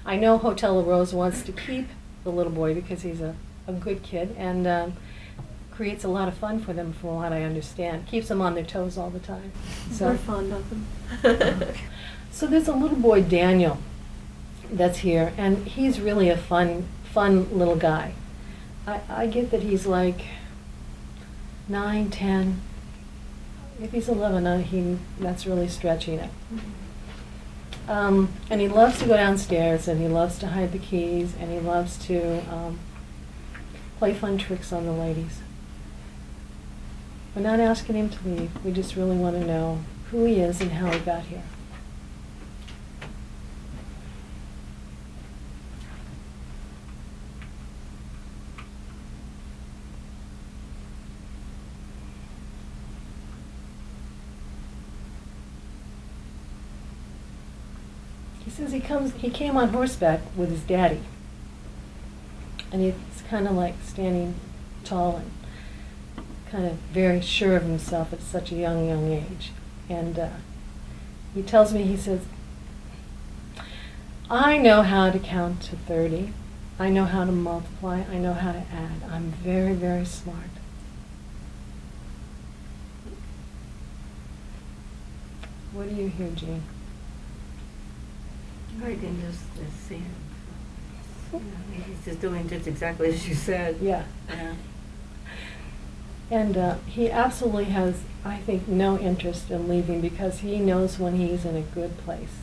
I know Hotel Rose wants to keep the little boy because he's a good kid, and creates a lot of fun for them, from what I understand. Keeps them on their toes all the time. So we're fond of them. So there's a little boy, Daniel, that's here, and he's really a fun little guy. I get that he's like 9, 10. If he's 11, that's really stretching it. And he loves to go downstairs, and he loves to hide the keys, and he loves to play fun tricks on the ladies. We're not asking him to leave. We just really want to know who he is and how he got here. He says he came on horseback with his daddy, and he's kind of like standing tall and kind of very sure of himself at such a young age. And he tells me, he says, I know how to count to 30. I know how to multiply. I know how to add. I'm very, very smart. What do you hear, Jean? Everything just is same. He's just doing just exactly as you said. Yeah. Yeah. And he absolutely has, I think, no interest in leaving because he knows when he's in a good place.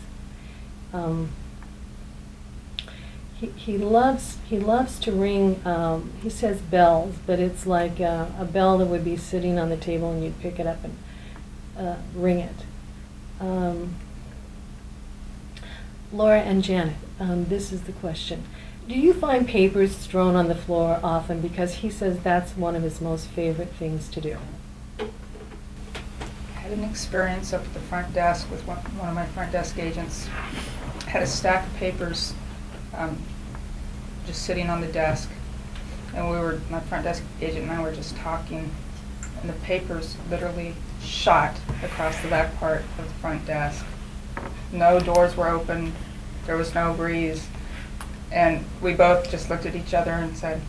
He loves to ring. He says bells, but it's like a bell that would be sitting on the table, and you'd pick it up and ring it. Laura and Janet, this is the question. Do you find papers thrown on the floor often? Because he says that's one of his most favorite things to do. I had an experience up at the front desk with one of my front desk agents. Had a stack of papers just sitting on the desk, and my front desk agent and I were just talking, and the papers literally shot across the back part of the front desk. No doors were open, there was no breeze, and we both just looked at each other and said,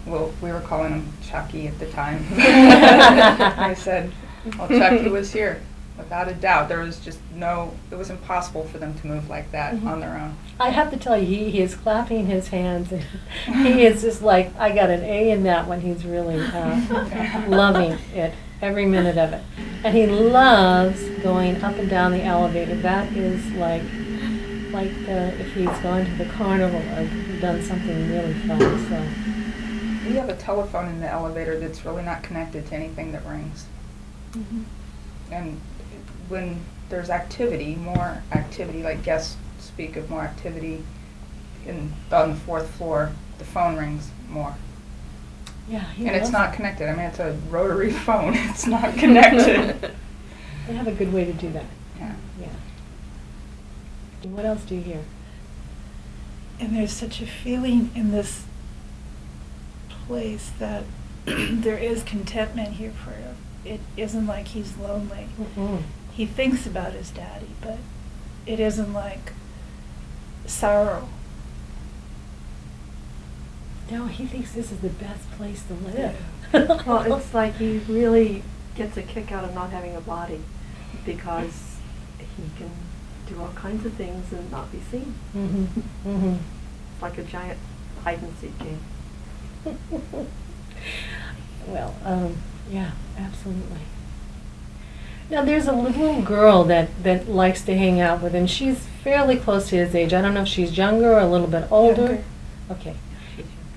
well, we were calling him Chucky at the time. I said, well, Chucky was here, without a doubt. There was just it was impossible for them to move like that on their own. I have to tell you, he is clapping his hands, and he is just like, I got an A in that one. He's really loving it, every minute of it. And he loves going up and down the elevator. That is like if he's gone to the carnival or done something really fun. So We have a telephone in the elevator that's really not connected to anything that rings. Mm-hmm. And when there's more activity, like guests speak of more activity on the fourth floor, the phone rings more. Yeah, and it's not connected. I mean, it's a rotary phone. It's not connected. They have a good way to do that. Yeah. Yeah. And what else do you hear? And there's such a feeling in this place that there is contentment here for him. It isn't like he's lonely. Mm-mm. He thinks about his daddy, but it isn't like sorrow. No, he thinks this is the best place to live. Well, it's like he really gets a kick out of not having a body because he can do all kinds of things and not be seen. Mm-hmm. Mm-hmm. It's like a giant hide-and-seek game. Well, yeah, absolutely. Now, there's a little girl that likes to hang out with him. She's fairly close to his age. I don't know if she's younger or a little bit older. Younger. Okay.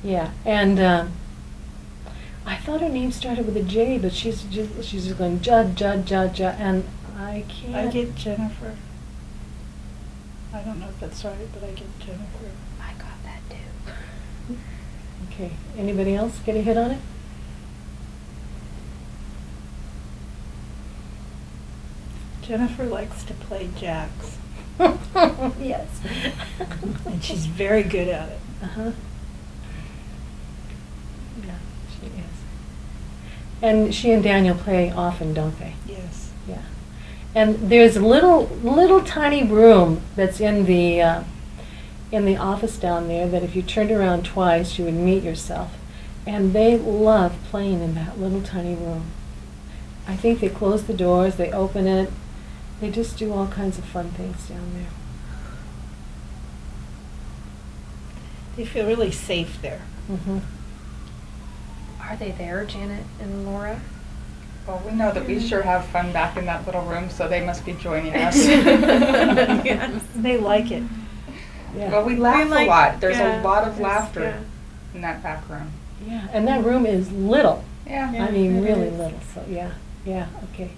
Yeah, and I thought her name started with a J, but she's just going Judd, and I can't. I get Jennifer. I don't know if that's right, but I get Jennifer. I got that too. Okay. Anybody else get a hit on it? Jennifer likes to play jacks, Yes. and she's very good at it. Uh-huh. Yeah, she is. And she and Daniel play often, don't they? Yes. Yeah. And there's a little tiny room that's in the in the office down there that if you turned around twice, you would meet yourself. And they love playing in that little tiny room. I think they close the doors, they open it, they just do all kinds of fun things down there. They feel really safe there. Mm-hmm. Are they there, Janet and Laura? Well, we know that we sure have fun back in that little room, so they must be joining us. Yes. They like it. Yeah. Well, we laugh like- a lot. There's yeah, a lot of yes, laughter yeah. in that back room. Yeah, and that room is little. Yeah. Yeah, I mean, it really is. little, so yeah, okay.